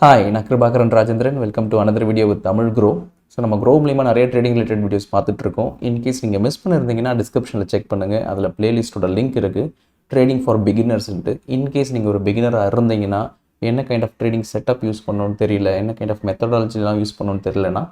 Hi, நான் Kirubakaran Rajendran. Welcome to another video with Tamil Groww. So நம்ம Groww மூலிமா நிறைய ட்ரேடிங் ரிலேட்டட் வீடியோஸ் பார்த்துட்ருக்கோம். இன்கேஸ் நீங்கள் மிஸ் பண்ணியிருந்தீங்கன்னா டிஸ்கிரிப்ஷனில் செக் பண்ணுங்கள். அதில் பிளேலிஸ்ட்டோட லிங்க் இருக்குது, ட்ரேடிங் ஃபார் பிகினர்ஸ்ன்ட்டு. இன்கேஸ் நீங்கள் ஒரு பிகினராக இருந்தீங்கன்னா, என்ன kind of trading setup use பண்ணணும்னு தெரியல, என்ன கைண்ட் ஆஃப் மெத்தடாலஜிலாம் யூஸ் பண்ணணும்னு தெரியலனா,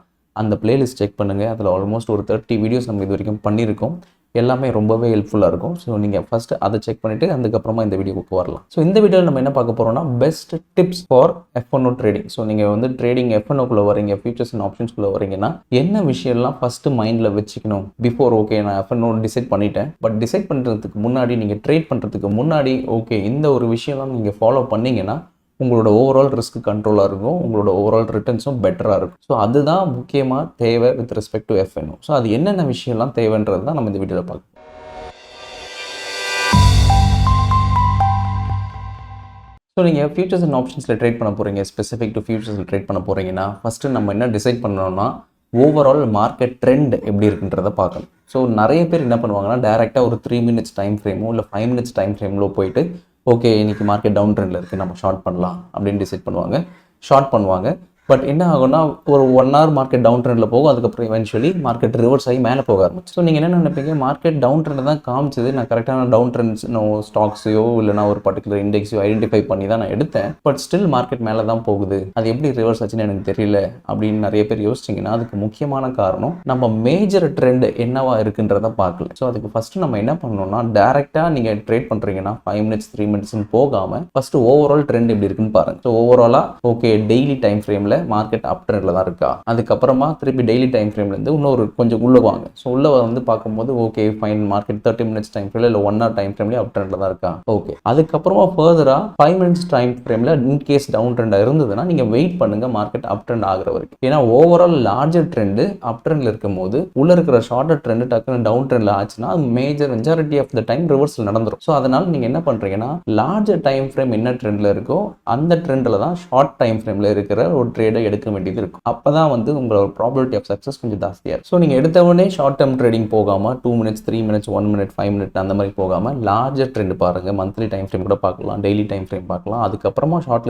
அந்த பிளேலிஸ்ட் செக் பண்ணுங்கள். அதில் ஆல்மோஸ்ட் ஒரு 30 வீடியோஸ் நம்ம இது வரைக்கும் பண்ணியிருக்கோம். எல்லாமே ரொம்பவே ஹெல்ப்ஃபுல்லாக இருக்கும். ஸோ நீங்கள் ஃபஸ்ட்டு அதை செக் பண்ணிவிட்டு அதுக்கப்புறமா இந்த வீடியோக்கு வரலாம். ஸோ இந்த வீடியோவில் நம்ம என்ன பார்க்க போகிறோம்னா, best tips for F&O trading. So நீங்கள் வந்து ட்ரேடிங் F&Oக்குள்ளே வரீங்க, ஃபியூச்சர்ஸ் அண்ட் ஆப்ஷன்ஸ்குள்ளே வரீங்கன்னா, என்ன விஷயம்லாம் ஃபஸ்ட்டு மைண்டில் வச்சுக்கணும் பிஃபோர். ஓகே, நான் F&O டிசைட் பண்ணிட்டேன், பட் டிசைட் பண்ணுறதுக்கு முன்னாடி, நீங்கள் ட்ரேட் பண்ணுறதுக்கு முன்னாடி, ஓகே இந்த ஒரு விஷயம்லாம் நீங்கள் ஃபாலோ பண்ணிங்கன்னா உங்களோட ஓவரால் ரிஸ்க் கண்ட்ரோலாக இருக்கும், உங்களோட ஓவரால் ரிட்டர்ன்ஸும் பெட்டராக இருக்கும். ஸோ அதுதான் முக்கியமாக தேவை with respect to F&O. So அது என்னென்ன விஷயம்லாம் தேவைன்றது தான் நம்ம இந்த வீடியோவில் பார்க்கணும். ஸோ நீங்கள் ஃபியூச்சர்ஸ் அண்ட் ஆப்ஷன்ஸில் ட்ரேட் பண்ண போகிறீங்க, ஸ்பெசிஃபிக் டு ஃபியூச்சர்ஸில் ட்ரேட் பண்ண போகிறீங்கன்னா, ஃபஸ்ட்டு நம்ம என்ன டிசைட் பண்ணணும்னா, ஓவரால் மார்க்கெட் ட்ரெண்ட் எப்படி இருக்குன்றதை பார்க்கணும். ஸோ நிறைய பேர் என்ன பண்ணுவாங்கன்னா, டேரெக்டாக ஒரு 3 மினிட்ஸ் டைம் ஃப்ரேமோ இல்லை 5 மினிட்ஸ் டைம் ஃப்ரேமில் போயிட்டு, ஓகே இன்றைக்கி மார்க்கெட் டவுன் ட்ரெண்டில் இருக்குது, நம்ம ஷார்ட் பண்ணலாம் அப்படின்னு டிசைட் பண்ணுவாங்க, ஷார்ட் பண்ணுவாங்க. பட் என்ன ஆகும்னா, ஒரு 1 hour மார்க்கெட் டவுன் ட்ரெண்டில் போகும், அதுக்கப்புறம் எவென்ச்சுவலி மார்க்கெட் ரிவர்ஸ் ஆகி மேலே போக ஆரம்பிச்சு. ஸோ நீங்கள் என்ன நினைப்பீங்க, மார்க்கெட் டவுன் ட்ரெண்டில் தான் காமிச்சது, நான் கரெக்டான டவுன் ட்ரெண்ட்ஸ் ஸ்டாக்ஸையோ இல்லைனா ஒரு பர்டிகுலர் இண்டெக்ஸையோ ஐடென்டிஃபை பண்ணி தான் நான் எடுத்தேன், பட் ஸ்டில் மார்க்கெட் மேலே தான் போகுது, அது எப்படி ரிவர்ஸ் ஆச்சுன்னு எனக்கு தெரியல அப்படின்னு நிறைய பேர் யோசிச்சிங்கன்னா, அதுக்கு முக்கியமான காரணம் நம்ம மேஜர் ட்ரெண்ட் என்னவா இருக்குன்றதை பார்க்கல. ஸோ அதுக்கு ஃபஸ்ட்டு நம்ம என்ன பண்ணணும்னா, டேரெக்டாக நீங்கள் ட்ரேட் பண்ணுறீங்கன்னா 5 மினிட்ஸ் 3 மினிட்ஸ்னு போகாமல் ஃபஸ்ட்டு ஓவரால் ட்ரெண்ட் எப்படி இருக்குன்னு பாருங்கள். ஸோ ஓவராலாக ஓகே டெய்லி டைம் ஃப்ரேமில் மார்க்கெட் அப் ட்ரெண்ட்ல தான் இருக்கா, அதுக்கப்புறமா திருப்பி டெய்லி டைம் ஃப்ரேம்லேருந்து இன்னொரு கொஞ்சம் உள்ள வாங்க. ஸோ உள்ள வந்து பார்க்கும்போது okay fine, market 30 minutes time ஃப்ரேம்ல இல்லை 1 hour டைம் ஃப்ரேம்லேயே அப் ட்ரெண்ட்ல தான் இருக்கா. ஓகே, அதுக்கப்புறமா ஃபர்தராக 5 மினிட்ஸ் டைம் ஃப்ரேமில் இன்கேஸ் டவுன் ட்ரெண்டாக இருந்ததுன்னா நீங்கள் வெயிட் பண்ணுங்க மார்க்கெட் அப் ட்ரெண்ட் ஆகிற வரைக்கும். ஏன்னா ஓவரால் லார்ஜர் ட்ரெண்டு அப் ட்ரெண்ட்ல இருக்கும் போது உள்ள இருக்கிற ஷார்ட்டர் ட்ரெண்டு டக்குன்னு டவுன் ட்ரெண்ட்ல ஆச்சுன்னா மெஜாரிட்டி ஆஃப் த டைம் ரிவர்ஸில் நடந்துடும். ஸோ அதனால நீங்கள் என்ன பண்ணுறீங்கன்னா, லார்ஜர் டைம் ஃப்ரேம் என்ன ட்ரெண்ட்ல இருக்கோ அந்த ட்ரெண்டில் தான் ஷார்ட் டைம் ஃப்ரேமில் இருக்கிற ஒரு ட்ரேடை எடுக்க வேண்டியது இருக்கும். அப்பதான் வந்து உங்களோட ப்ராபபிலிட்டி ஆஃப் சக்ஸஸ் கொஞ்சம் ஜாஸ்தியாக இருக்கும். ஸோ நீங்கள் எடுத்தவொடனே ஷார்ட் டேர்ம் ட்ரேடிங் போகாமல் 2 மினிட்ஸ் 3 மினிட்ஸ் 1 மினிட் 5 மினிட் அந்த மாதிரி போகாமல் லார்ஜர் ட்ரெண்ட் பாருங்கள். மந்த்லி டைம் ஃப்ரேம் கூட பார்க்கலாம், டெய்லி டைம் ஃப்ரேம் பார்க்கலாம். அதுக்கப்புறமா ஷார்ட்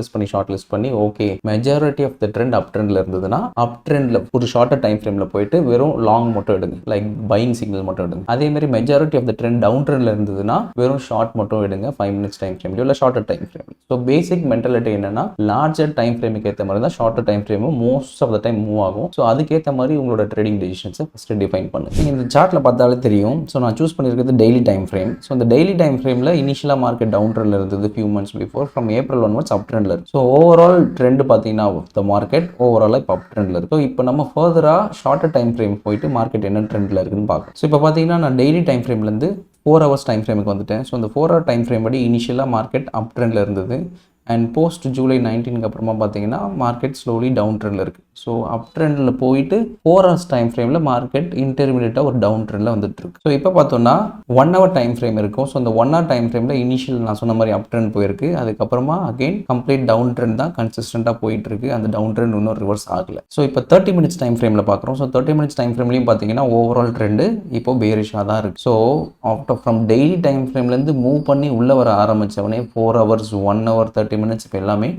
லிஸ்ட் பண்ணி okay majority of the trend up ட்ரெண்ட்ல இருந்ததுன்னா அப் ட்ரெண்ட்ல ஒரு ஷார்ட்டர் டைம் ஃப்ரேமில் போயிட்டு வெறும் லாங் மட்டும் எடுங்க, லைக் பையிங் சிக்னல் மட்டும் எடுங்க. அதே மாதிரி majority of the trend down ட்ரெண்ட்ல இருந்ததுன்னா வெறும் ஷார்ட் மட்டும் எடுங்க, 5 மினிட்ஸ் டைம் ஃப்ரேம் இல்லை shorter time frame. So basic mentality என்னன்னா, லார்ஜர் டைம் ஃப்ரேமுக்கு ஏற்ற மாதிரி தான் ஷார்ட்டர் டைம் ஃப்ரேமும் most of the time move ஆகும். ஸோ அதுக்கேற்ற மாதிரி உங்களோட ட்ரேடிங் டெசிஷன்ஸை ஃபஸ்ட்டு டிஃபைன் பண்ணுங்க. நீங்கள் இந்த சார்ட்டில் பார்த்தாலே தெரியும். ஸோ நான் சூஸ் பண்ணியிருக்கிறது டெய்லி டைம் ஃப்ரேம். ஸோ இந்த டெய்லி டைம் ஃப்ரேமில் இனிஷியலாக மார்க்கெட் டவுன் ட்ரெண்டில் இருந்தது few months before, from April onwards up ட்ரெண்டில் இருக்குது. ஸோ ஓவரால் ட்ரெண்ட் பார்த்தீங்கன்னா த மார்க்கெட் ஓவராலாக இப்போ அப் ட்ரெண்டில் இருக்குது. ஸோ இப்போ நம்ம ஃபர்தராக ஷார்ட்டர் டைம் ஃப்ரேம் போயிட்டு மார்க்கெட் என்ன ட்ரெண்டில் இருக்குன்னு பார்க்கலாம். ஸோ இப்போ பார்த்தீங்கன்னா நான் டெய்லி டைம் ஃப்ரேம்லேருந்து 4 hours டைம் ஃப்ரேமுக்கு வந்துட்டேன். ஸோ இந்த 4 hour டைம் ஃப்ரேம் படி இனிஷியலாக மார்க்கெட் அப் ட்ரெண்டில் இருந்தது, அண்ட் போஸ்ட் ஜூலை 19 அப்புறமா பார்த்தீங்கன்னா மார்க்கெட் ஸ்லோலி டவுன் ட்ரெண்டில் இருக்குது. ஸோ அப் ட்ரெண்டில் போயிட்டு 4 hours டைம் ஃப்ரேமில் மார்க்கெட் இன்டர்மீடியட்டாக ஒரு டவுன் ட்ரெண்டில் வந்துட்டு இருக்கு. ஸோ இப்போ பார்த்தோம்னா 1 hour டைம் ஃப்ரேம் இருக்கும். ஸோ அந்த 1 hour டைம் ஃப்ரேமில் இனிஷியல் நான் சொன்ன மாதிரி அப் ட்ரெண்ட் போயிருக்கு, அதுக்கப்புறமா அகெயின் கம்ப்ளீட் டவுன் ட்ரெண்ட் தான் கன்சிஸ்டண்ட்டாக போயிட்டு இருக்கு. அந்த டவுன் ட்ரெண்ட் இன்னும் ரிவர்ஸ் ஆகலை. ஸோ இப்போ 30 மினிட்ஸ் டைம் ஃப்ரேமில் பார்க்குறோம். ஸோ 30 மினிட்ஸ் டைம் ஃப்ரேம்லையும் பார்த்தீங்கன்னா ஓவரால் ட்ரெண்டு இப்போ பேரிஷாக தான் இருக்குது. So after from daily time ஃப்ரேம்லேருந்து மூவ் பண்ணி உள்ளே வர ஆரம்பித்தவொடனே 4 hours 1 hour 30 மினிட்ஸ் எல்லாமே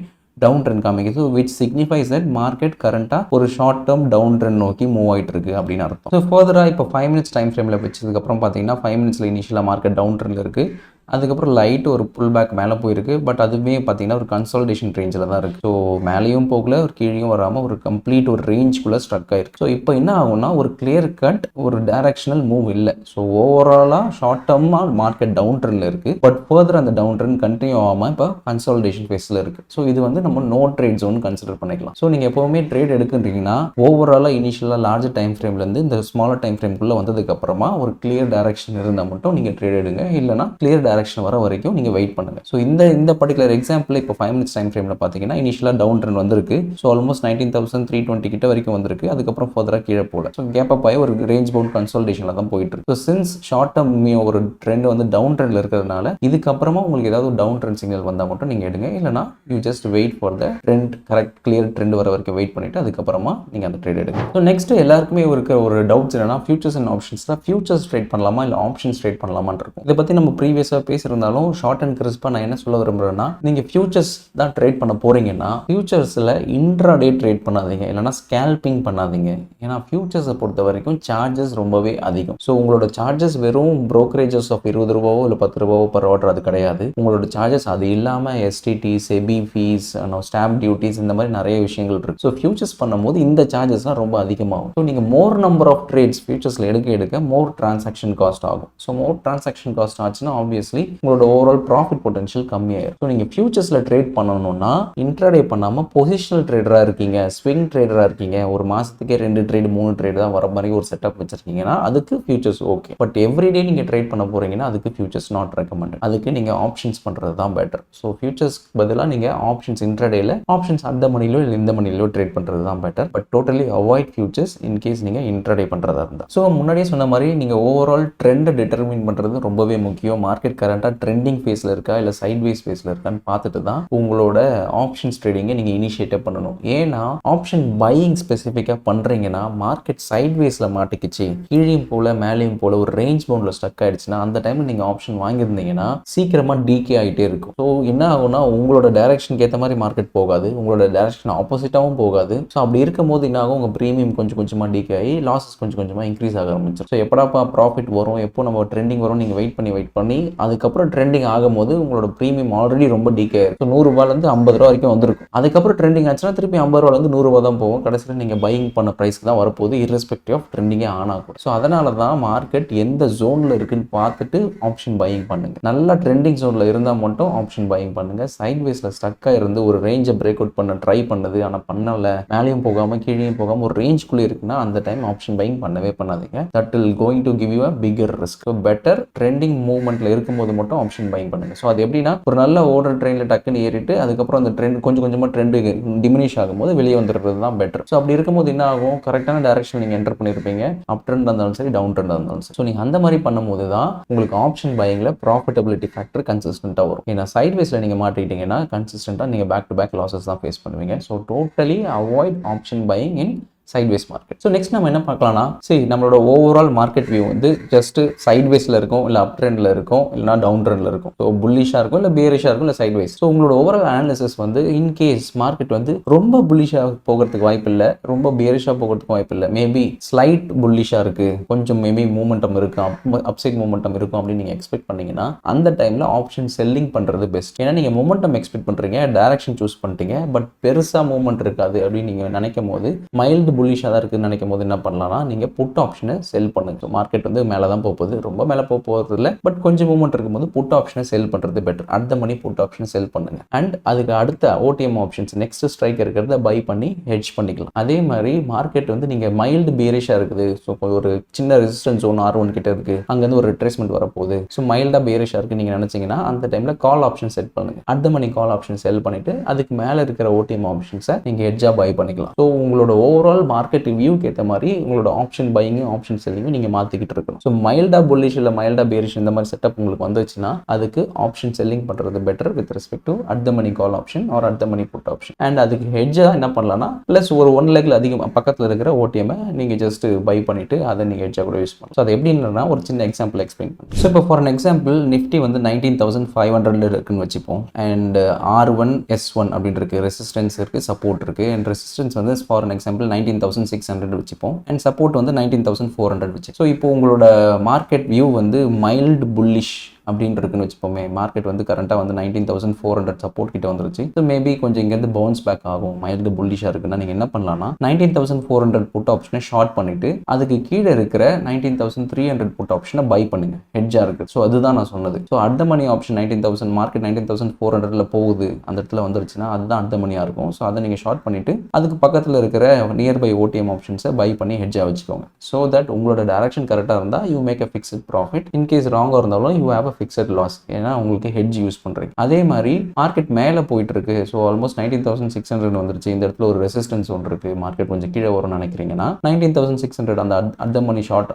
டவுன் ட்ரெண்ட் காமிக்குது, which signifies that மார்க்கெட் கரண்டாக ஒரு ஷார்ட் டேர்ம் டவுன் ட்ரெண்ட் நோக்கி மூவ் ஆகிட்டு இருக்கு அப்படின்னு அர்த்தம். ஸோ ஃபர்தராக இப்போ 5 மினிட்ஸ் டைம் ஃப்ரேமில் வச்சதுக்கப்புறம் பார்த்தீங்கன்னா 5 மினிட்ஸில் இனிஷியலாக மார்க்கெட் டவுன் ட்ரெண்டில் இருக்குது, அதுக்கப்புறம் லைட் ஒரு புல் பேக் மேலே போயிருக்கு. பட் அதுவுமே பார்த்தீங்கன்னா ஒரு கன்சாலிடேஷன் ரேஞ்சில் தான் இருக்குது. ஸோ மேலேயும் போகல, ஒரு கீழேயும் வராமல் ஒரு கம்ப்ளீட் ஒரு ரேஞ்சுக்குள்ளே ஸ்ட்ரக் ஆயிருக்கு. ஸோ இப்போ என்ன ஆகும்னா, ஒரு கிளியர் கட் ஒரு டைரக்ஷனல் மூவ் இல்லை. ஸோ ஓவராலாக ஷார்ட் டேர்மாக மார்க்கெட் டவுன் ட்ரெண்டில் இருக்குது, பட் ஃபர்தர் அந்த டவுன் ட்ரெண்ட் கண்டினியூ ஆகாமல் இப்போ கன்சாலிடேஷன் ஃபேஸில் இருக்குது. ஸோ இது வந்து நம்ம நோ ட்ரேட் ஜோன் கன்சிடர் பண்ணிக்கலாம். ஸோ நீங்கள் எப்போவுமே ட்ரேட் எடுக்கிறீங்கன்னா ஓவராலாக இனிஷியலாக லார்ஜ் டைம் ஃப்ரேம்லேருந்து இந்த ஸ்மாலர் டைம் ஃப்ரேம்குள்ளே வந்ததுக்கப்புறமா ஒரு கிளியர் டைரக்ஷன் இருந்தால் மட்டும் நீங்கள் ட்ரேட் எடுங்க, இல்லைனா கிளியர் டைரக்ஷன் வர வரைக்கும் நீங்கள் வெயிட் பண்ணுங்க. ஸோ இந்த பர்டிகுலர் எக்ஸாம்பிள் இப்போ 5 மினிட்ஸ் டைம் ஃப்ரேமில் பார்த்தீங்கன்னா இனிஷியலாக டவுன் ட்ரெண்ட் வந்திருக்கு. ஸோ ஆல்மோஸ்ட் 19,320 கிட்ட வரைக்கும் வந்திருக்கு, அதுக்கப்புறம் ஃபர்தராக கீழே போகல. ஸோ கேப் அப் ஆகி ஒரு ரேஞ்ச் பவுண்ட் கன்சாலிடேஷனில் தான் போயிட்டு இருக்கு. ஸோ சின்ஸ் ஷார்ட் டேர்ம் ஒரு ட்ரெண்ட் வந்து டவுன் ட்ரெண்டில் இருக்கிறதுனால இதுக்கப்புறமா உங்களுக்கு ஏதாவது டவுன் ட்ரெண்ட் சிக்னல் வந்தால் மட்டும் நீங்கள் எடுங்க, இல்லைனா you just wait for the trend correct clear trend வர வரைக்கும் வெயிட் பண்ணிட்டு அதுக்கப்புறமா நீங்கள் அந்த ட்ரேட் எடுங்க. ஸோ நெக்ஸ்ட் எல்லாருக்குமே இருக்க ஒரு டவுட்ஸ் என்னன்னா, ஃபியூச்சர்ஸ் அண்ட் ஆப்ஷன்ஸில் ஃபியூச்சர்ஸ் ட்ரேட் பண்ணலாமா இல்லை ஆப்ஷன்ஸ் ட்ரேட் பண்ணலாமான்னு இருக்கும். இதை பற்றி நம்ம ப்ரீவியஸாக பேசியிருந்தாலும் ஷார்ட் அண்ட் கிறிஸ்பாக நான் என்ன சொல்ல விரும்புகிறேன்னா, நீங்கள் ஃபியூச்சர்ஸ் தான் ட்ரேட் பண்ண போகிறீங்கன்னா ஃபியூச்சர்ஸில் இன்ட்ராடே ட்ரேட் பண்ணாதீங்க, இல்லைனா ஸ்கேல்பிங் பண்ணாதீங்க. ஏன்னா ஃபியூச்சர்ஸை பொறுத்த வரைக்கும் சார்ஜஸ் ரொம்பவே அதிகம். ஸோ உங்களோட சார்ஜஸ் வெறும் ப்ரோக்கரேஜஸ் ஆஃப் ₹20 இல்லை ₹10 பர் ஆர்டர் அது கிடையாது. உங்களோட சார்ஜஸ் அது இல்லாமல் STD, SEBI fees, stamp duties, இந்த மாதிரி நிறைய விஷயங்கள் இருக்குது. ஸோ ஃபியூச்சர்ஸ் பண்ணும்போது இந்த சார்ஜஸ்லாம் ரொம்ப அதிகமாகும். ஸோ நீங்கள் மோர் நம்பர் ஆஃப் ட்ரேட்ஸ் ஃபியூச்சர்ஸில் எடுக்க மோர் டிரான்சாக்ஷன் காஸ்ட் ஆகும். ஸோ மோர் டிரான்சாக்ஷன் காஸ்ட் ஆச்சுன்னா ஆப்வியஸ்லி உங்களோட ஓவரால் ப்ராஃபிட் பொட்டன்ஷியல் கம்மியாயிரும். ஸோ நீங்கள் ஃபியூச்சர்ஸில் ட்ரேட் பண்ணணும்னா இன்ட்ராடே பண்ணாமல் பொசிஷனல் ட்ரேடராக இருக்கீங்க, ஸ்விங் ட்ரேடராக இருக்கீங்க, ஒரு மாதத்துக்கே 2 ட்ரேட் 3 ட்ரேட் தான் வர மாதிரி ஒரு செட்டப் வச்சிருக்கீங்கன்னா அதுக்கு ஃபியூச்சர்ஸ் ஓகே. பட் எவ்ரிடே நீங்கள் ட்ரேட் பண்ண போறீங்கன்னா அதுக்கு ஃபியூச்சர்ஸ் நாட் ரெக்கமெண்டட். அதுக்கு நீங்கள் ஆப்ஷன்ஸ் பண்ணுறது தான் பெட்டர். ஸோ ஃபியூச்சர்ஸ் பதிலாக நீங்கள் ஆப்ஷன்ஸ் இன்ட்ராடேல ஆப்ஷன்ஸ் அந்த மணிலோ இல்லை இந்த மணிலோ ட்ரேட் பண்ணுறது தான் better. But totally avoid futures in case நீங்கள் இன்ட்ராடே பண்ணுறதா இருந்தால். ஸோ முன்னாடியே சொன்ன மாதிரி நீங்கள் ஓவரால் ட்ரெண்டை டிட்டர்மின் பண்ணுறது ரொம்பவே முக்கியம். மார்க்கெட் கரண்டாக ட்ரெண்டிங் ஃபேஸில் இருக்கா இல்லை சைட்வேஸ் ஃபேஸில் இருக்கான்னு பார்த்துட்டு தான் உங்களோட ஆப்ஷன்ஸ் ட்ரேடிங்கை நீங்கள் இனிஷியேட் பண்ணணும். ஏன்னா ஆப்ஷன் பையிங் ஸ்பெசிஃபிக்காக பண்ணுறீங்கன்னா மார்க்கெட் சைட்வேஸில் மாட்டிக்கிச்சு, கீழையும் போல மேலேயும் போல ஒரு ரேஞ்ச் பவுண்டில் ஸ்டக் ஆயிடுச்சுன்னா அந்த டைமில் நீங்கள் ஆப்ஷன் வாங்கியிருந்தீங்கன்னா சீக்கிரமாக டீகே ஆகிட்டே இருக்கும். ஸோ என்ன ஆகும்னா உங்களோட டைரக்ஷனுக்கு ஏற்ற மாதிரி மார்க்கெட் போகாது, உங்களோட டைரக்ஷன் ஆப்போசிட்டாகவும் போகாது. ஸோ அப்படி இருக்கும் போது என்ன ஆகும், உங்கள் ப்ரீமியம் கொஞ்சம் கொஞ்சமாக டீகே ஆகி லாஸஸ் கொஞ்சம் கொஞ்சமாக இன்க்ரீஸ் ஆக ஆரம்பிச்சிடும். ஸோ எப்படாப்பா ப்ராஃபிட் வரும், எப்போ நம்ம ட்ரெண்டிங் வரும் நீங்கள் வெயிட் பண்ணி அதுக்கப்புறம் ட்ரெண்டிங் ஆகும்போது உங்களோட ப்ரீமியம் ஆல்ரெடி ரொம்ப டீகே ஆயிருக்கு. ஸோ ₹100 ₹50 வரைக்கும் வந்திருக்கும். அதுக்கப்புறம் ட்ரெண்டிங் ஆச்சுன்னா திருப்பி ₹50 ₹100 தான் போகும். கடைசியில் நீங்கள் பையிங் பண்ண ப்ரைஸ்க்கு தான் வரப்போகுது, irrespective ஆஃப் ட்ரெண்டிங்கே ஆன் ஆகும். ஸோ அதனால தான் மார்க்கெட் எந்த ஜோனில் இருக்குன்னு பார்த்துட்டு ஆப்ஷன் பையிங் பண்ணுங்க. நல்லா ட்ரெண்டிங் ஜோனில் இருந்தால் மட்டும் ஆப்ஷன் பையிங் பண்ணுங்க. சைட்வேஸில் ஸ்டக்காக இருந்து ஒரு ரேஞ்சை பிரேக் அவுட் பண்ண ட்ரை பண்ணுது, ஆனால் பண்ணல, மேலேயும் போகாமல் கீழேயும் போகாமல் ஒரு ரேஞ்சுக்குள்ளே இருக்குன்னா அந்த டைம் ஆப்ஷன் பையிங் பண்ணவே பண்ணாதீங்க. That will going to give you a bigger risk. Better trending மூவ்மெண்ட்டில் இருக்கும்போது மட்டும் ஆப்ஷன் பையிங் பண்ணுங்க. ஸோ அது எப்படின்னா ஒரு நல்ல ஓடுற ட்ரெயினில் டக்குன்னு ஏறிட்டு அதுக்கப்புறம் அந்த ட்ரெண்ட் கொஞ்சம் கொஞ்சமாக ட்ரெண்டு டிமினிஷ் ஆகும்போது வெளியே வந்துடுறது தான் பெட்டர். ஸோ அப்படி இருக்கும்போது என்ன ஆகும், கரெக்டான டைரக்ஷன் நீங்கள் என்டர் பண்ணியிருப்பீங்க, அப் ட்ரெண்ட் இருந்தாலும் சரி டவுன் ட்ரெண்ட் இருந்தாலும் சரி. ஸோ நீங்கள் அந்த மாதிரி பண்ணும்போது தான் உங்களுக்கு ஆப்ஷன் பையிங்கில் ப்ராஃபிட்டபிலிட்டி ஃபேக்டர் கன்சிஸ்டன்ட்டாக வரும். ஏன்னா சைட்வேஸில் நீங்கள் மாட்டிக்கிட்டீங்கன்னா கன்சிஸ்டன்ட்டாக நீங்கள் பேக் டு பேக் லாஸஸ் தான் ஃபேஸ் பண்ணுவீங்க. So totally avoid option buying இன் சைட்வேஸ் மார்க்கெட். ஸோ நெக்ஸ்ட் நம்ம என்ன பார்க்கலாம்னா, சரி நம்மளோட ஓவரால் மார்க்கெட் வியூ வந்து ஜஸ்ட் சைட்வேஸில் இருக்கும், இல்லை அப் ட்ரெண்டில் இருக்கும், இல்லைனா டவுன் ட்ரெண்டில் இருக்கும். ஸோ புல்லிஷாக இருக்கும், இல்லை பேரிஷாக இருக்கும், இல்லை சைட்வேஸ். ஸோ உங்களோட ஓவரால் அனாலிசிஸ் வந்து இன்கேஸ் மார்க்கெட் வந்து ரொம்ப புல்லிஷாக போகிறதுக்கு வாய்ப்பு இல்லை, ரொம்ப பேரிஷாக போகிறதுக்கு வாய்ப்பு இல்லை, மேபி ஸ்லைட் புல்லிஷாக இருக்குது, கொஞ்சம் மேபி மூமெண்டம் இருக்குது, அப்சைட் மூமெண்டம் இருக்கும் அப்படின்னு நீங்கள் எக்ஸ்பெக்ட் பண்ணீங்கன்னா அந்த டைமில் ஆப்ஷன் செல்லிங் பண்ணுறது பெஸ்ட். ஏன்னா நீங்கள் மூமெண்டம் எக்ஸ்பெக்ட் பண்ணுறீங்க, டைரக்ஷன் சூஸ் பண்ணிட்டீங்க, பட் பெருசாக மூமெண்ட் இருக்காது அப்படின்னு நீங்கள் நினைக்கும் போது, மைல்டு புல்லிஷாக தான் இருக்குன்னு நினைக்கும் போது என்ன பண்ணலாம்னா நீங்கள் புட் ஆப்ஷனை செல் பண்ணுங்க. மார்க்கெட் வந்து மேலே தான் போகுது, ரொம்ப மேலே போகிறது இல்லை, பட் கொஞ்சம் மூவ்மெண்ட் இருக்கும்போது புட் ஆப்ஷனை செல் பண்ணுறது பெட்டர். அடுத்த மணி புட் ஆப்ஷனை செல் பண்ணுங்க. அண்ட் அதுக்கு அடுத்த ஓடிஎம் ஆப்ஷன்ஸ் நெக்ஸ்ட் ஸ்ட்ரைக் இருக்கிறத பை பண்ணி ஹெட்ஜ் பண்ணிக்கலாம். அதே மாதிரி மார்க்கெட் வந்து நீங்கள் மைல்டு பேரிஷாக இருக்குது, ஸோ ஒரு சின்ன ரெசிஸ்டன்ஸ் ஜோன் R1 கிட்ட இருக்குது, அங்கேருந்து ஒரு ரிட்ரேஸ்மெண்ட் வரப்போகுது, ஸோ மைல்டாக பேரிஷாக இருக்குது நீங்கள் நினச்சிங்கன்னா அந்த டைமில் கால் ஆப்ஷன் செட் பண்ணுங்க. அடுத்த மணி கால் ஆப்ஷன் செல் பண்ணிவிட்டு அதுக்கு மேலே இருக்கிற ஓடிஎம் ஆப்ஷன்ஸை நீங்கள் ஹெட்ஜாக பை பண்ணிக்கலாம். ஸோ உங்களோட ஓவரால் மார்க்கெட் வியூக்கு ஏற்ற மாதிரி உங்களோட ஆப்ஷன் பையிங்கும் ஆப்ஷன் செல்லிங்கும் நீங்கள் மாற்றிக்கிட்டு இருக்கணும். ஸோ மைல்டா புல்லிஷ் இல்லை மைல்டா பேரிஷ் இந்த மாதிரி செட்டப் உங்களுக்கு வந்துச்சுன்னா அதுக்கு ஆப்ஷன் செல்லிங் பண்ணுறது better with respect to at the money call option or at the money put option. And அதுக்கு ஹெட்ஜாக என்ன பண்ணலாம்னா ப்ளஸ் ஒரு 1 லெக்ல அதிகமாக பக்கத்தில் இருக்கிற ஓடிஎம்ஐ நீங்கள் ஜஸ்ட் பை பண்ணிட்டு அதை நீங்கள் ஹெட்ஜாக கூட யூஸ் பண்ணலாம். ஸோ அது எப்படின்னா ஒரு சின்ன எக்ஸாம்பிள் எக்ஸ்பிளைன் பண்ணுறேன். ஸோ இப்போ ஃபார் அன் எக்ஸாம்பிள் நிஃப்டி வந்து 19,500 இருக்குன்னு வச்சுப்போம். அண்ட் R1 S1 அப்படின்னு இருக்கு, ரெசிஸ்டன்ஸ் இருக்கு, சப்போர்ட் இருக்கு. அண்ட் ரெசிஸ்டன்ஸ் வந்து ஃபார் அன் எக்ஸாம்பிள் 19,600 வச்சுப்போம், அண்ட் சப்போர்ட் வந்து 19,400 வச்சு. ஸோ இப்போ உங்களோட மார்க்கெட் வியூ வந்து மைல்டு புல்லிஷ் அப்படின்னு இருக்குன்னு வச்சுப்போமே. மார்க்கெட் வந்து கரண்ட்டாக வந்து 19,400 சப்போர்ட் கிட்ட வந்துருச்சு. ஸோ மேபி கொஞ்சம் இங்கேருந்து பவுன்ஸ் பேக் ஆகும், மைல்டு புல்லிஷாக இருக்குன்னா நீங்கள் என்ன பண்ணலாம்னா 19,400 புட் ஆப்ஷனை ஷார்ட் பண்ணிட்டு அதுக்கு கீழே இருக்கிற 19,300 புட் ஆப்ஷனை பை பண்ணுங்க, ஹெட்ஜாக இருக்குது. ஸோ அதுதான் நான் சொன்னது. So at the money option 19,000 market 19,400 போகுது, அந்த இடத்துல வந்துருச்சுன்னா அதுதான் அட் த மணியாக இருக்கும். ஸோ அதை நீங்கள் ஷார்ட் பண்ணிட்டு அதுக்கு பக்கத்தில் இருக்கிற நியர்பை ஓடிஎம் ஆப்ஷன்ஸை பை பண்ணி ஹெட்ஜாக வச்சுக்கோங்க. ஸோ தட் உங்களோட டைரக்ஷன் கரெக்டாக இருந்தால் you make a fixed profit. In case ராங்காக இருந்தாலும் you have a fixed loss, ஏன்னா உங்களுக்கு ஹெட்ஜ் யூஸ் பண்ணுறீங்க. அதே மாதிரி மார்க்கெட் மேலே போயிட்டு இருக்கு, ஸோ ஆல்மோஸ்ட் 19,600 வந்துருச்சு, இந்த இடத்துல ஒரு ரெசிஸ்டன்ஸ் ஒன்று இருக்கு, மார்க்கெட் கொஞ்சம் கீழே வரும்னு நினைக்கிறீங்கன்னா 19,600 அந்த அட் மணி ஷார்ட்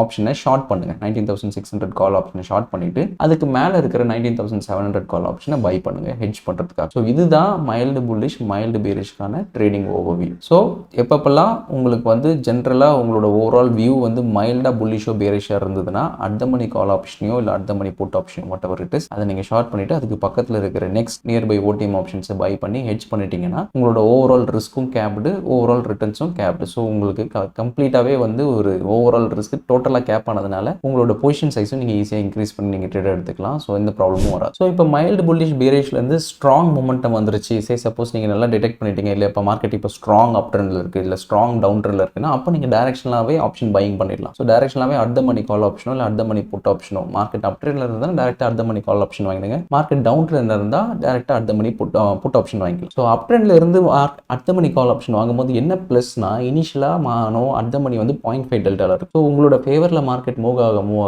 ஆப்ஷனை ஷார்ட் பண்ணுங்க. 19,600 கால் ஆப்ஷனை ஷார்ட் பண்ணிட்டு அதுக்கு மேலே இருக்கிற 19,700 கால் ஆப்ஷனை பை பண்ணுங்க ஹெட்ஜ் பண்ணுறதுக்காக. ஸோ இதுதான் மைல்டு புல்லிஷ் மைல்டு பேரிஷ்கான ட்ரேடிங் ஓவர்வியூ. ஸோ எப்பப்பெல்லாம் உங்களுக்கு வந்து ஜென்ரலாக உங்களோட ஓவரால் வியூ வந்து மைல்டாக புல்லிஷோ பேரிஷாக இருந்ததுன்னா அட் த மணி கால் ஆப்ஷனையோ இல்லை at the money put option whatever it is அதை நீங்கள் ஷார்ட் பண்ணிட்டு அதுக்கு பக்கத்தில் இருக்கிற நெக்ஸ்ட் நியர்பை ஓடிஎம் ஆப்ஷன்ஸை பை பண்ணி ஹெட்ஜ் பண்ணிட்டீங்கன்னா உங்களோட ஓவரால் ரிஸ்க்கும் கேப்டு, ஓவரால் ரிட்டர்ன்ஸும் கேப்டு. ஸோ உங்களுக்கு கம்ப்ளீட்டாகவே வந்து ஒரு ஓவரால் ரிஸ்க் டோட்டலாக கேப் ஆனதுனால உங்களோட பொசிஷன் சைஸும் நீங்கள் ஈஸியாக இன்க்ரீஸ் பண்ணி நீங்கள் ட்ரேட் எடுத்துக்கலாம். ஸோ இந்த ப்ராப்ளமும் வராது. ஸோ இப்போ மைல்டு புல்லிஷ் பேரிஷ்லேருந்து ஸ்ட்ராங் மொமெண்டம் வந்துருச்சு. சப்போஸ் நீங்கள் நல்லா டிடெக்ட் பண்ணிட்டீங்க, இல்லை இப்போ மார்க்கெட் இப்போ ஸ்ட்ராங் அப் ட்ரெண்டில் இருக்குது, இல்லை ஸ்ட்ராங் டவுன் ட்ரெண்டில் இருக்குன்னா அப்போ நீங்கள் டைரக்ஷனலாகவே ஆப்ஷன் பையிங் பண்ணிடலாம். ஸோ டைரக்ஷனலாகவே அட் த மணி கால் ஆப்ஷனோ இல்லை அட் த மணி புட் ஆப்ஷனோ, மார்க்கெட் அப் ட்ரெண்டில் இருந்தால் டேரெக்டாக at the money call option வாங்கிடுங்க. மார்க்கெட் டவுன் ட்ரெண்டில் இருந்தால் டேரெக்டாக at the money put option வாங்கிக்கலாம். ஸோ அப் ட்ரெண்டில் இருந்து at the money call option வாங்கும்போது என்ன ப்ளஸ்னா, இனிஷியலாக அட் த மணி வந்து 0.5 டெல்டாவில் இருக்கும். ஸோ உங்களோட ஃபேவரில் மார்க்கெட் மூவ்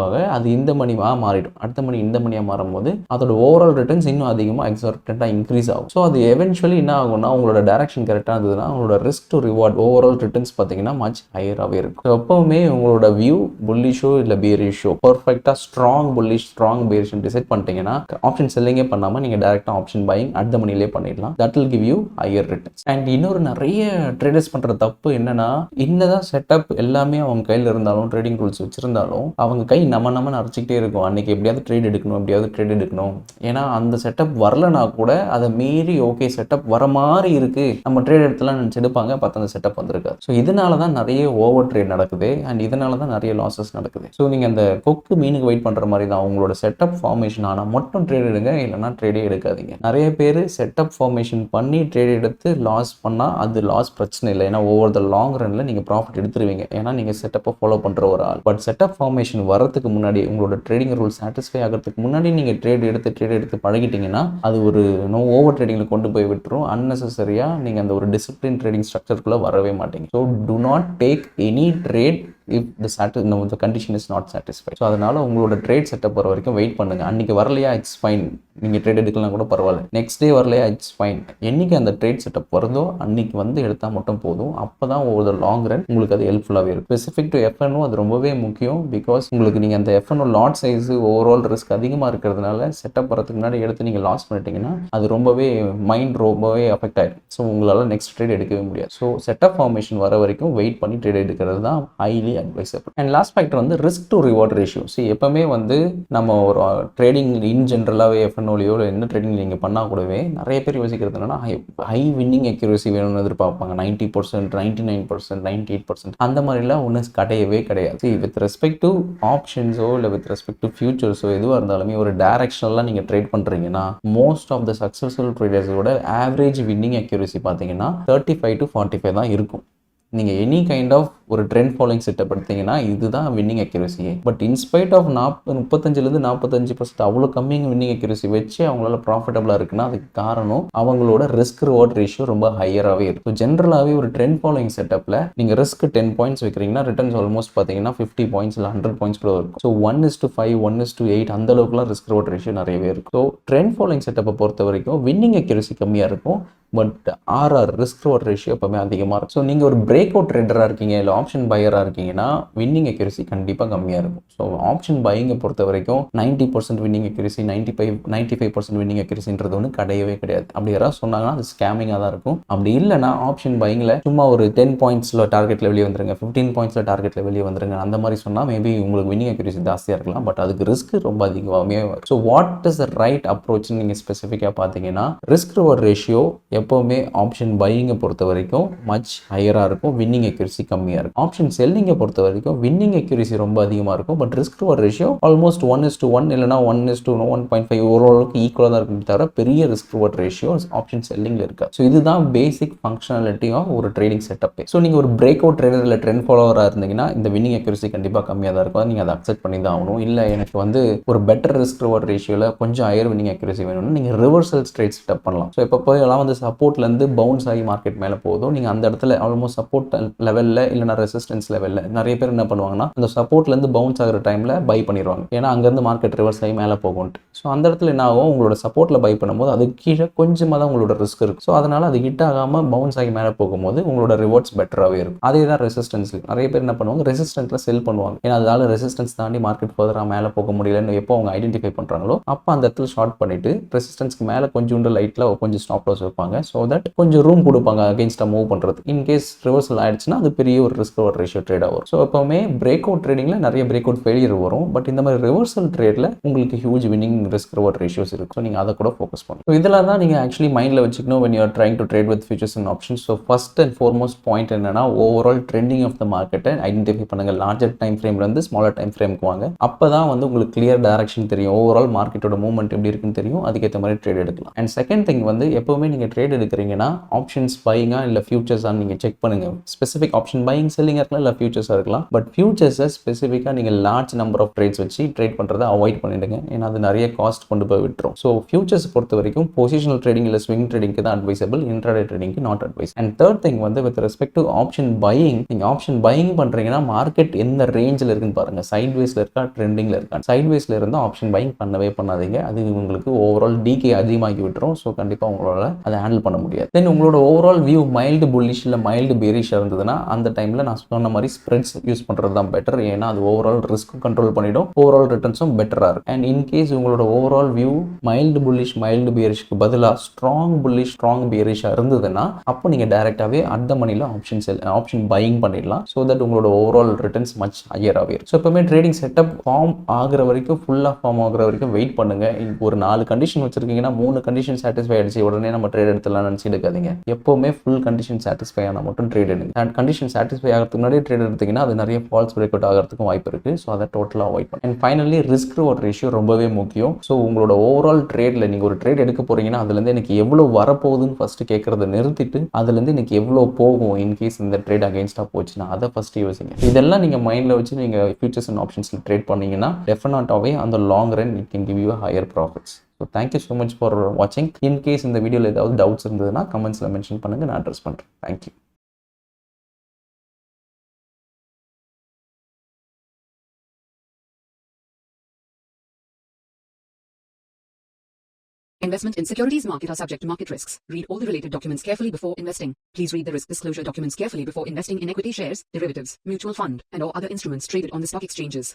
ஆக அது இந்த மணியாக மாறிடும். அடுத்த மணி இந்த மணியாக மாறும்போது அதோட ஓவரால் ரிட்டர்ன்ஸ் இன்னும் அதிகமாக எக்ஸார்டண்ட்டாக இன்க்ரீஸ் ஆகும். ஸோ அது எவென்ச்சுவலி என்ன ஆகும்னா, உங்களோட டைரக்ஷன் கரெக்டாக இருந்ததுன்னா உங்களோட risk to reward overall returns பார்த்தீங்கன்னா மச் ஹையராகவே இருக்கும். ஸோ எப்பவுமே உங்களோட வியூ புல்லிஷோ இல்லை பேரிஷோ பர்ஃபெக்டாக strong bullish strong bearish decide பண்ணிட்டீங்கன்னா ஆப்ஷன் செல்லிங்கே பண்ணாமல் நீங்கள் டேரெக்டாக ஆப்ஷன் பையிங் அட் த மணிலே பண்ணிடலாம். That will give you higher returns. And இன்னொரு நிறைய ட்ரேடர்ஸ் பண்ணுற தப்பு என்னன்னா, என்னதான் செட்டப் எல்லாமே அவங்க கையில் இருந்தாலும், ட்ரேடிங் ரூல்ஸ் வச்சிருந்தாலும் அவங்க கை நம்ம அரைச்சிக்கிட்டே இருக்கும். அன்னைக்கு எப்படியாவது ட்ரேட் எடுக்கணும். ஏன்னா அந்த செட்டப் வரலனா கூட அதை மீறி ஓகே செட்டப் வர மாதிரி இருக்கு, நம்ம ட்ரேட் எடுத்துலாம் நினச்சி எடுப்பாங்க. பார்த்து அந்த செட்டப் வந்திருக்காது. ஸோ இதனால தான் நிறைய ஓவர் ட்ரேட் நடக்குது அண்ட் இதனால தான் நிறைய லாசஸ் நடக்குது. ஸோ நீங்கள் அந்த கொக்கு மீனுக்கு வெயிட் பண்ணுற மாதிரி தான். உங்களோட செட்டப் ஃபார்மேஷன் ஆனால் மட்டும் ட்ரேட் எடுங்க, இல்லைனா ட்ரேடே எடுக்காதீங்க. நிறைய பேர் செட்டப் ஃபார்மேஷன் பண்ணி ட்ரேட் எடுத்து லாஸ் பண்ணால் அது லாஸ் பிரச்சனை இல்லை. ஏன்னா ஓவர் த லாங் ரன்ல நீங்கள் ப்ராஃபிட் எடுத்துருவீங்க. ஏன்னா நீங்கள் செட்டப்பை ஃபாலோ பண்ணுற ஒரு ஆள். பட் செட்டப் ஃபார்மேஷன் வரதுக்கு முன்னாடி, உங்களோட ட்ரேடிங் ரூல் சாட்டிஸ்ஃபை ஆகிறதுக்கு முன்னாடி நீங்கள் ட்ரேட் எடுத்து பழகிட்டீங்கன்னா அது ஒரு ஓவர் ட்ரேடிங்கில் கொண்டு போய் விட்டுரும். அன்னெசரியாக நீங்கள் அந்த ஒரு டிசிப்ளின் ட்ரேடிங் ஸ்ட்ரக்சருக்குள்ளே வரவே மாட்டீங்க. So to not take any trade if the condition is not satisfied. So அதனால உங்களோட ட்ரேட் செட்டப் வர வரைக்கும் வெயிட் பண்ணுங்க. அன்னைக்கு வரலையா இட்ஸ் ஃபைன், நீங்கள் ட்ரேட் எடுக்கலாம் கூட பரவாயில்ல. நெக்ஸ்ட் டே வரலையா இட்ஸ் ஃபைன். என்னைக்கு அந்த ட்ரேட் செட்டப் வருதோ அன்னைக்கு வந்து எடுத்தால் மட்டும் போதும். அப்போ தான் ஓவர் லாங் ரன் உங்களுக்கு அது ஹெல்ப்ஃபுல்லாகவே இருக்கும். ஸ்பெசிஃபிக் டு F&O அது ரொம்பவே முக்கியம். பிகாஸ் உங்களுக்கு நீங்கள் அந்த F&O lot size overall risk அதிகமாக இருக்கிறதுனால செட்டப் வரதுக்கு முன்னாடி எடுத்து நீங்கள் லாஸ் பண்ணிட்டீங்கன்னா அது ரொம்பவே மைண்ட் ரொம்பவே அஃபெக்ட் ஆகிடும். ஸோ உங்களால் நெக்ஸ்ட் ட்ரேட் எடுக்கவே முடியாது. ஸோ செட்டப் ஃபார்மேஷன் வர வரைக்கும் வெயிட் பண்ணி ட்ரேட் எடுக்கிறது தான் highly advisable. And last factor வந்து risk to reward ratio. எப்பவுமே வந்து நம்ம ஒரு ட்ரேடிங் இன் ஜென்ரலாகவே F&Oலையோ இல்லை என்ன ட்ரேடிங் நீங்கள் பண்ணால் கூடவே நிறைய பேர் யோசிக்கிறது என்னன்னா, ஹை வின்னிங் அக்யூரசி வேணும்னு எதிர்பார்ப்பாங்க. 90%, 99%, 98% அந்த மாதிரிலாம் ஒன்றும் கிடையாது. வித் ரெஸ்பெக்ட் டு ஆப்ஷன்ஸோ இல்லை வித் ரெஸ்பெக்ட் டு ஃபியூச்சர்ஸோ எதுவாக இருந்தாலுமே ஒரு டைரக்ஷனலாக நீங்கள் ட்ரேட் பண்ணுறீங்கன்னா மோஸ்ட் ஆஃப் த சக்ஸஸ்ஃபுல் ட்ரேடர்ஸோட ஆவரேஜ் வின்னிங் அக்யூரசி பார்த்தீங்கன்னா 35 to 45 தான் இருக்கும். நீங்கள் எனி கைண்ட் ஆஃப் ஒரு ட்ரெண்ட் ஃபாலோயிங் செட்டப் எடுத்தீங்கன்னா இதுதான் வின்னிங் அக்யூரசியே. பட் இன்ஸ்பைட் ஆஃப் 35% 45% அவ்வளோ கம்மிங் வின்னிங் அக்யூரசி வச்சு அவங்களால ப்ராஃபிட்டபுளாக இருக்குன்னா அதுக்கு காரணம் அவங்களோட ரிஸ்க் ரிவார்ட் ரேஷியோ ரொம்ப ஹையராகவே இருக்கும். ஸோ ஜென்ரலாகவே ஒரு ட்ரெண்ட் ஃபாலோயிங் செட்டப்பில் நீங்கள் ரிஸ்க் 10 பாயிண்ட்ஸ் வைக்கிறீங்கன்னா ரிட்டர்ன்ஸ் ஆல்மோஸ்ட் பார்த்தீங்கன்னா 50 பாயிண்ட்ஸ் இல்லை 100 பாயிண்ட்ஸ் கூட இருக்கும். ஸோ 1:5 1:8 அந்த அளவுக்குலாம் ரிஸ்க் ரிவார்ட் ரேஷியோ நிறையவே இருக்கும். ஸோ ட்ரெண்ட் ஃபாலோயிங் செட்டப்பை பொறுத்த வரைக்கும் வின்னிங் அக்யூரசி கம்மியாக இருக்கும். பட் ரிஸ்க் ரிவார்ட் ரேஷியோ எப்பவுமே அதிகமாக இருக்கும். ஸோ நீங்கள் ஒரு பிரேக் அவுட் ட்ரேடராக இருக்கீங்க இல்லை ஆப்ஷன் பையராக இருக்கீங்கன்னா வின்னிங் அக்யூரசி கண்டிப்பாக கம்மியாக இருக்கும். ஸோ ஆப்ஷன் பையிங்கை பொறுத்த வரைக்கும் 90% வின்னிங் அக்யூரசி 95% வின்னிங் அக்யூரசின்றது ஒன்று கிடையாது. அப்படி யாராவது சொன்னாங்கன்னா அது ஸ்கேமிங்காக தான் இருக்கும். அப்படி இல்லைனா ஆப்ஷன் பையிங்கில் சும்மா ஒரு 10 பாயிண்ட்ஸில் டார்கெட்டில் வெளியே வந்துருங்க, 15 பாயிண்ட்ஸில் டார்கெட்டில் வெளியே வந்துருங்க அந்த மாதிரி சொன்னால் மேபி உங்களுக்கு வின்னிங் அக்யூரசி ஜாஸ்தியாக இருக்கலாம். பட் அதுக்கு ரிஸ்க் ரொம்ப அதிகமாகவே வரும். So what is the right அப்ரோச்னு நீங்கள் ஸ்பெசிஃபிக்காக பார்த்தீங்கன்னா ரிஸ்க் ரிவார்ட் ரேஷியோ எப்போவுமே ஆப்ஷன் பையிங்கை பொறுத்த வரைக்கும் மச் ஹையராக இருக்கும், வின்னிங் அக்யூரசி கம்மியாக இருக்கும். ஆப்ஷன் செல்லிங்கை பொறுத்த வரைக்கும் வின்னிங் அக்யூரசி ரொம்ப அதிகமாக இருக்கும். But risk reward ratio almost 1:1 இல்லைனா 1:1.5 ஓரளவுக்கு ஈக்குவலாக தான் இருக்கும். தவிர பெரிய ரிஸ்க் ரிவார்ட் ரேஷியோ ஆப்ஷன் செல்லிங்கில் இருக்காது. ஸோ இதுதான் பேசிக் ஃபங்க்ஷனாலிட்டி ஆஃப் ஒரு ட்ரேடிங் செட்டப். ஸோ நீங்கள் ஒரு பிரேக் அவுட் ட்ரேடர் இல்லை ட்ரெண்ட் ஃபாலோவராக இருந்தீங்கன்னா இந்த வின்னிங் அக்யூரசி கண்டிப்பாக கம்மியாக தான் இருக்கும். நீங்கள் அதை அக்செப்ட் பண்ணி தான் ஆகணும். இல்லை எனக்கு வந்து ஒரு பெட்டர் ரிஸ்க் ரிவார்ட் ரேஷியோவில் கொஞ்சம் ஹையர் வின்னிங் அக்யூரசி வேணும்னா நீங்கள் ரிவர்சல் ட்ரேட் செட்டப் பண்ணலாம். ஸோ இப்போ போயெல்லாம் வந்து சப்போர்ட்லேருந்து பவுன்ஸ் ஆகி மார்க்கெட் மேலே போதும். நீங்கள் அந்த இடத்துல ஆல்மோஸ்ட் சப்போர்ட் லெவலில் இல்லைனா ரெசிஸ்டன்ஸ் லெவலில் நிறைய பேர் என்ன பண்ணுவாங்கன்னா அந்த சப்போர்ட்லேருந்து பவுன்ஸ் ஆகிற டைமில் பை பண்ணிடுவாங்க. ஏன்னா அங்கேருந்து மார்க்கெட் ரிவர்ஸ் ஆகி மேலே போகும்ட்டு. ஸோ அந்த இடத்துல என்ன ஆகும், உங்களோட சப்போர்ட்டில் பை பண்ணும்போது அது கீழே கொஞ்சமாக தான் உங்களோட ரிஸ்க் இருக்குது. ஸோ அதனால் அது ஹிட் ஆகாமல் பவுன்ஸ் ஆகி மேலே போகும்போது உங்களோட ரிவார்ட்ஸ் பெட்டராகவே இருக்கும். அதே தான் ரெசிஸ்டன்ஸில் நிறைய பேர் என்ன பண்ணுவாங்க, ரெசிஸ்டன்ஸில் செல் பண்ணுவாங்க. ஏன்னா அதனால ரெசிஸ்டன்ஸ் தாண்டி மார்க்கெட் ஃபர்தராக மேலே போக முடியலன்னு எப்போ அவங்க ஐடென்டிஃபை பண்ணுறாங்களோ அப்போ அந்த இடத்துல ஷார்ட் பண்ணிவிட்டு ரெசிஸ்டன்ஸ்க்கு மேலே கொஞ்சோண்டு லைட்டில் கொஞ்சம் ஸ்டாப் லாஸ் வைப்பாங்க. ஸோ தட் கொஞ்சம் ரூம் கொடுப்பாங்க அகெயின்ஸ்டாக மூவ் பண்ணுறது. இன்கேஸ் ரிவர்சல் ஆயிடுச்சுன்னா அது பெரிய ஒரு ரிஸ்க் ரிவார்ட் ரேஷியோ ட்ரேடாக வரும். ஸோ எப்போவுமே பிரேக் அவுட் ட்ரேடிங்கில் நிறைய பிரேக் அவுட் ஃபெயிலியர் வரும். பட் இந்த மாதிரி ரிவர்சல் ட்ரேடில் உங்களுக்கு huge winning risk reward ratios இருக்கும். ஸோ நீங்கள் அதை கூட ஃபோக்கஸ் பண்ணணும். ஸோ இதெல்லாம் தான் நீங்கள் ஆக்சுவலி மைண்டில் வச்சுக்கணும் when you are trying to trade with futures and options. So first and foremost point என்னன்னா ஓவரால் ட்ரெண்டிங் ஆஃப் த மார்க்கெட்டை ஐடென்டிஃபை பண்ணுங்க. லார்ஜர் டைம் ஃப்ரேம்லேருந்து ஸ்மாலர் டைம் ஃப்ரேமுக்கு வாங்க. அப்போ தான் வந்து உங்களுக்கு கிளியர் டைரக்ஷன் தெரியும், ஓவரால் மார்க்கெட்டோட மூவ்மெண்ட் எப்படி இருக்குன்னு தெரியும். அதுக்கேற்ற மாதிரி ட்ரேட் எடுக்கலாம். அண்ட் செகண்ட் திங் வந்து எப்போவுமே நீங்கள் ட்ரேட் எடுக்கிறீங்கன்னா ஆப்ஷன்ஸ் பையிங்கா இல்லை ஃபியூச்சர்ஸாக நீங்கள் செக் பண்ணுங்க. ஸ்பெசிஃபிக் ஆப்ஷன் பையிங் செல்லிங்காக இருக்கலாம், இல்லை ஃபியூச்சர்ஸாக இருக்கலாம். பட் ஃபியூச்சர்ஸை ஸ்பெசிஃபிக்காக நீங்கள் லார்ஜ் நம்பர் ஆஃப் ட்ரேட்ஸ் வச்சு ட்ரேட் பண்ணுறதை அவாய்ட் பண்ணிடுங்க. ஏன்னா அது நிறைய காஸ்ட் கொண்டு போய் விட்டுரும். ஸோ ஃபியூச்சர்ஸ் பொறுத்த வரைக்கும் பொசிஷனல் ட்ரேடிங் இல்லை ஸ்விங் ட்ரேடிங்க்கு தான் அட்வைசபிள், இன்ட்ராடே ட்ரேடிங்க்கு not advise. And third thing வந்து with respect to option buying, நீங்கள் ஆப்ஷன் பையிங் பண்ணுறீங்கன்னா மார்க்கெட் எந்த ரேஞ்சில் இருக்குன்னு பாருங்க. சைட்வேஸில் இருக்கா, ட்ரெண்டிங்கில் இருக்கா? சைட்வேஸில் இருந்தால் ஆப்ஷன் பையிங் பண்ணவே பண்ணாதீங்க. அது உங்களுக்கு ஓவரால் டிகே அதிகமாகி விட்டுரும். ஸோ கண்டிப்பாக உங்களால் அதை ஹேண்டில் பண்ண முடியாது. தென் உங்களோட ஓவரால் வியூ மைல்டு புல்லிஷ் இல்லை மைல்டு பேரிஷாக இருந்ததுன்னா அந்த டைமில் நான் சொன்ன மாதிரி ஸ்ப்ரெட்ஸ் யூஸ் பண்ணுறது தான் பெட்டர். ஏன்னா அது ஓவரால் ரிஸ்க்கும் கண்ட்ரோல் பண்ணிடும், ஓவரால் ரிட்டர்ன்ஸும் பெட்டராக இருக்கும். அண்ட் இன்கேஸ் உங்களோட overall view mild bullish mild பேரிஷ்க்கு பதிலாக ஸ்ட்ராங் புல்லிஷ் ஸ்ட்ராங் பேரிஷாக இருந்ததுன்னா அப்போ நீங்கள் டைரெக்டாகவே அந்த மணியில் ஆப்ஷன் பையிங் பண்ணிடலாம். ஸோ தட் உங்களோட ஓவரால் ரிட்டர்ன்ஸ் மச் ஹையராகவே இருக்கும். ஸோ எப்பவுமே ட்ரேடிங் செட்டப் ஃபார்ம் ஆகிற வரைக்கும், ஃபுல்லாக ஃபார்ம் ஆகிற வரைக்கும் வெயிட் பண்ணுங்க. ஒரு 4 கண்டிஷன் வச்சிருக்கீங்கன்னா 3 கண்டிஷன் சாட்டிஸ்ஃபை ஆயிடுச்சு உடனே நம்ம ட்ரேட் எடுத்துலாம் நினச்சி எடுக்காதீங்க. எப்போவுமே ஃபுல் கண்டிஷன் சாட்டிஸ்ஃபை ஆனால் மட்டும் ட்ரேட் எடுங்க. அண்ட் கண்டிஷன் சாட்டிஸ்ஃபை ஆகிறதுக்கு முன்னாடியே ட்ரேட் எடுத்தீங்கன்னா அது நிறைய ஃபால்ஸ் பிரேக் அவுட் ஆகிறதுக்கும் வாய்ப்பு இருக்குது. ஸோ அதை டோட்டலாக அவாய்ட் பண்ணுங்க. And finally risk reward ratio ரொம்பவே முக்கியம். ஸோ உங்களோட ஓவரால் ட்ரேடில் நீங்கள் ஒரு ட்ரேட் எடுக்க போறீங்கன்னா அதுலேருந்து எனக்கு எவ்வளோ வரப்போகுதுன்னு ஃபஸ்ட்டு கேட்குறத நிறுத்திட்டு அதுலேருந்து எனக்கு எவ்வளோ போகும் இன்கேஸ் இந்த ட்ரேட் அகேன்ஸ்டாக போச்சுன்னா அதை ஃபஸ்ட்டு யோசிங்க. இதெல்லாம் நீங்கள் மைண்டில் வச்சு நீங்கள் ஃபியூச்சர்ஸ் அண்ட் ஆப்ஷன்ஸில் ட்ரேட் பண்ணீங்கன்னா டெஃபினட்டாகவே அந்த long run it can give you higher profits. So thank you so much for வாட்சிங். இன்கேஸ் இந்த வீடியோவில் ஏதாவது டவுட்ஸ் இருந்ததுன்னா கமெண்ட்ஸில் மென்ஷன் பண்ணுங்கள், நான் அட்ரஸ் பண்ணுறேன். Thank you. Investment in securities market are subject to market risks. Read all the related documents carefully before investing. Please read the risk disclosure documents carefully before investing in equity shares, derivatives, mutual fund, and or other instruments traded on the stock exchanges.